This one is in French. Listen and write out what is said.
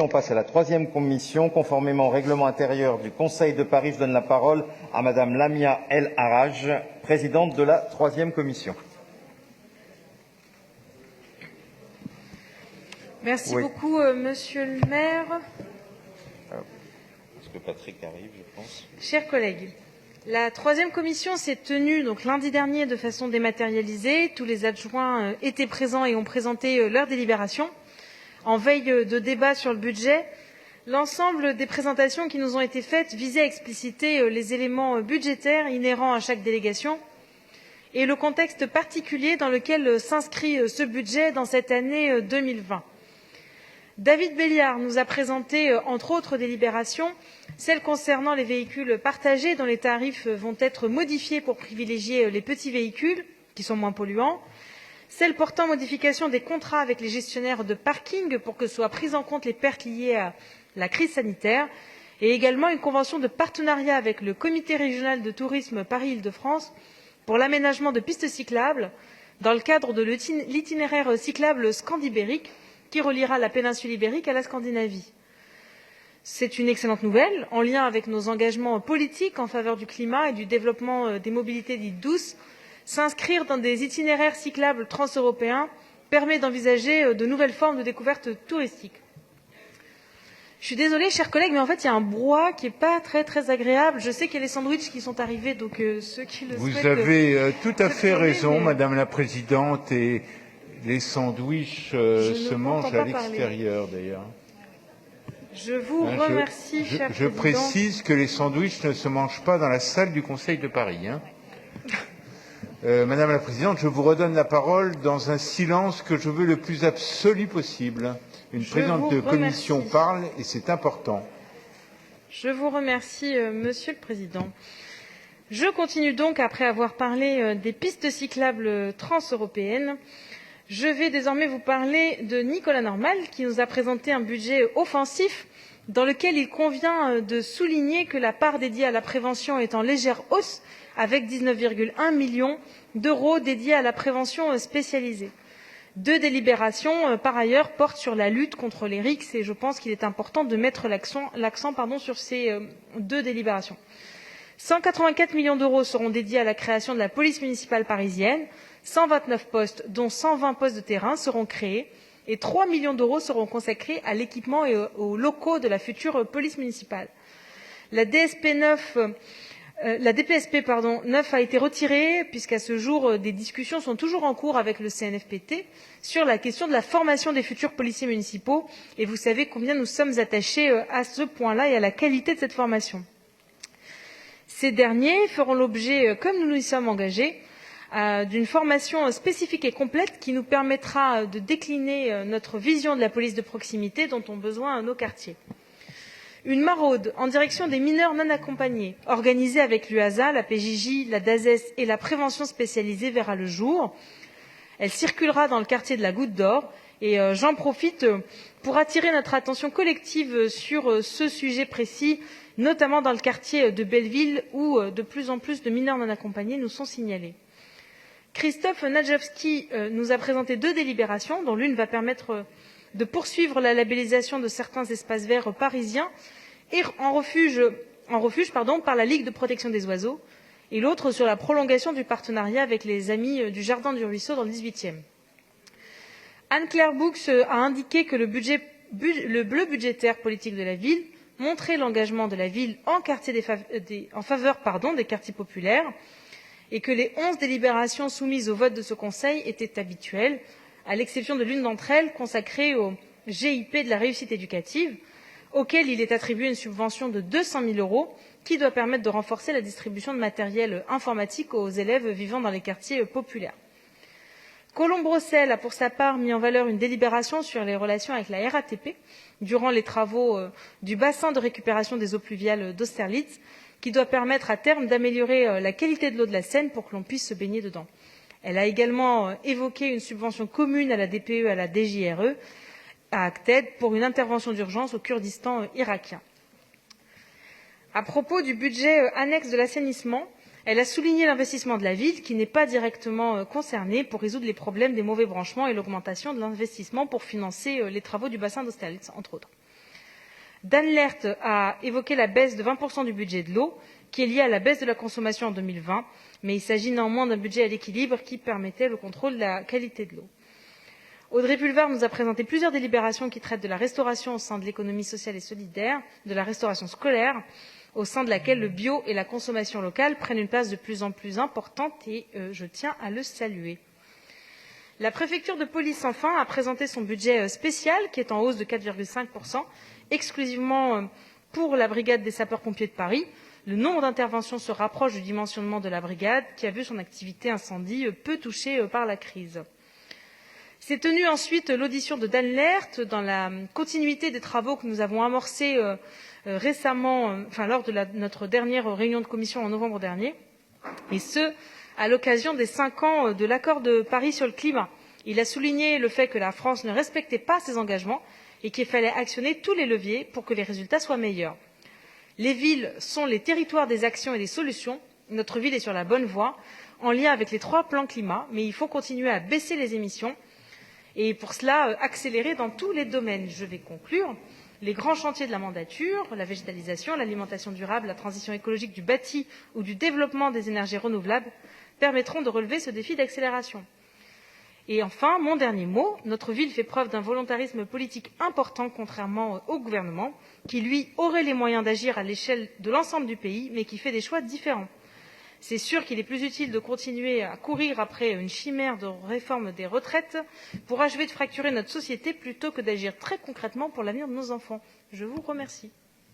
On passe à la troisième commission. Conformément au règlement intérieur du Conseil de Paris, je donne la parole à Madame Lamia El Harraj, présidente de la troisième commission. Merci beaucoup, Monsieur le maire. Est-ce que Patrick arrive, je pense? Chers collègues, la troisième commission s'est tenue lundi dernier de façon dématérialisée. Tous les adjoints étaient présents et ont présenté leur délibération. En veille de débat sur le budget, l'ensemble des présentations qui nous ont été faites visaient à expliciter les éléments budgétaires inhérents à chaque délégation et le contexte particulier dans lequel s'inscrit ce budget dans cette année 2020. David Béliard nous a présenté, entre autres délibérations, celles concernant les véhicules partagés dont les tarifs vont être modifiés pour privilégier les petits véhicules qui sont moins polluants, celles portant modification des contrats avec les gestionnaires de parking pour que soient prises en compte les pertes liées à la crise sanitaire, et également une convention de partenariat avec le Comité régional de tourisme Paris-Île-de-France pour l'aménagement de pistes cyclables dans le cadre de l'itinéraire cyclable scandibérique qui reliera la péninsule ibérique à la Scandinavie. C'est une excellente nouvelle, en lien avec nos engagements politiques en faveur du climat et du développement des mobilités dites douces. S'inscrire dans des itinéraires cyclables transeuropéens permet d'envisager de nouvelles formes de découverte touristique. Je suis désolée, chers collègues, mais en fait, il y a un brouhaha qui n'est pas très agréable. Je sais qu'il y a les sandwichs qui sont arrivés, donc ceux qui le souhaitent... Vous avez tout à fait raison, Madame la Présidente, et les sandwichs se mangent à l'extérieur, d'ailleurs. Je vous remercie, cher Président. Je précise que les sandwichs ne se mangent pas dans la salle du Conseil de Paris. Madame la Présidente, je vous redonne la parole dans un silence que je veux le plus absolu possible. Une présidente de commission parle et c'est important. Je vous remercie, Monsieur le Président. Je continue donc, après avoir parlé des pistes cyclables transeuropéennes. Je vais désormais vous parler de Nicolas Normal, qui nous a présenté un budget offensif dans lequel il convient de souligner que la part dédiée à la prévention est en légère hausse, avec 19,1 millions d'euros dédiés à la prévention spécialisée. Deux délibérations, par ailleurs, portent sur la lutte contre les RICS et je pense qu'il est important de mettre l'accent sur ces deux délibérations. 184 millions d'euros seront dédiés à la création de la police municipale parisienne, 129 postes, dont 120 postes de terrain, seront créés et 3 millions d'euros seront consacrés à l'équipement et aux locaux de la future police municipale. La DPSP 9 a été retirée puisqu'à ce jour, des discussions sont toujours en cours avec le CNFPT sur la question de la formation des futurs policiers municipaux et vous savez combien nous sommes attachés à ce point-là et à la qualité de cette formation. Ces derniers feront l'objet, comme nous nous y sommes engagés, d'une formation spécifique et complète qui nous permettra de décliner notre vision de la police de proximité dont ont besoin nos quartiers. Une maraude en direction des mineurs non accompagnés, organisée avec l'UASA, la PJJ, la DASES et la prévention spécialisée verra le jour. Elle circulera dans le quartier de la Goutte d'Or et j'en profite pour attirer notre attention collective sur ce sujet précis, notamment dans le quartier de Belleville où de plus en plus de mineurs non accompagnés nous sont signalés. Christophe Nadjowski nous a présenté deux délibérations, dont l'une va permettre de poursuivre la labellisation de certains espaces verts parisiens et en refuge par la Ligue de protection des oiseaux, et l'autre sur la prolongation du partenariat avec les Amis du Jardin du Ruisseau dans le 18e. Anne-Claire Boux a indiqué que le bleu budgétaire politique de la ville montrait l'engagement de la ville en faveur des quartiers populaires, et que les 11 délibérations soumises au vote de ce Conseil étaient habituelles, à l'exception de l'une d'entre elles consacrée au GIP de la réussite éducative, auquel il est attribué une subvention de 200 000 euros qui doit permettre de renforcer la distribution de matériel informatique aux élèves vivant dans les quartiers populaires. Colombe-Brossel a pour sa part mis en valeur une délibération sur les relations avec la RATP durant les travaux du bassin de récupération des eaux pluviales d'Austerlitz, qui doit permettre à terme d'améliorer la qualité de l'eau de la Seine pour que l'on puisse se baigner dedans. Elle a également évoqué une subvention commune à la DPE et à la DJRE, à Acted, pour une intervention d'urgence au Kurdistan irakien. À propos du budget annexe de l'assainissement, elle a souligné l'investissement de la ville, qui n'est pas directement concerné, pour résoudre les problèmes des mauvais branchements et l'augmentation de l'investissement pour financer les travaux du bassin d'Austerlitz, entre autres. Dan Lert a évoqué la baisse de 20% du budget de l'eau, qui est liée à la baisse de la consommation en 2020, mais il s'agit néanmoins d'un budget à l'équilibre qui permettait le contrôle de la qualité de l'eau. Audrey Pulvar nous a présenté plusieurs délibérations qui traitent de la restauration au sein de l'économie sociale et solidaire, de la restauration scolaire, au sein de laquelle le bio et la consommation locale prennent une place de plus en plus importante et je tiens à le saluer. La préfecture de police, enfin, a présenté son budget spécial, qui est en hausse de 4,5%, exclusivement pour la brigade des sapeurs-pompiers de Paris. Le nombre d'interventions se rapproche du dimensionnement de la brigade, qui a vu son activité incendie peu touchée par la crise. S'est tenue ensuite l'audition de Dan Lert dans la continuité des travaux que nous avons amorcés récemment, lors de notre dernière réunion de commission en novembre dernier, et ce, à l'occasion des 5 ans de l'accord de Paris sur le climat. Il a souligné le fait que la France ne respectait pas ses engagements et qu'il fallait actionner tous les leviers pour que les résultats soient meilleurs. Les villes sont les territoires des actions et des solutions. Notre ville est sur la bonne voie, en lien avec les 3 plans climat, mais il faut continuer à baisser les émissions et pour cela accélérer dans tous les domaines. Je vais conclure. Les grands chantiers de la mandature, la végétalisation, l'alimentation durable, la transition écologique du bâti ou du développement des énergies renouvelables permettront de relever ce défi d'accélération. Et enfin, mon dernier mot, notre ville fait preuve d'un volontarisme politique important, contrairement au gouvernement, qui, lui, aurait les moyens d'agir à l'échelle de l'ensemble du pays, mais qui fait des choix différents. C'est sûr qu'il est plus utile de continuer à courir après une chimère de réforme des retraites pour achever de fracturer notre société plutôt que d'agir très concrètement pour l'avenir de nos enfants. Je vous remercie.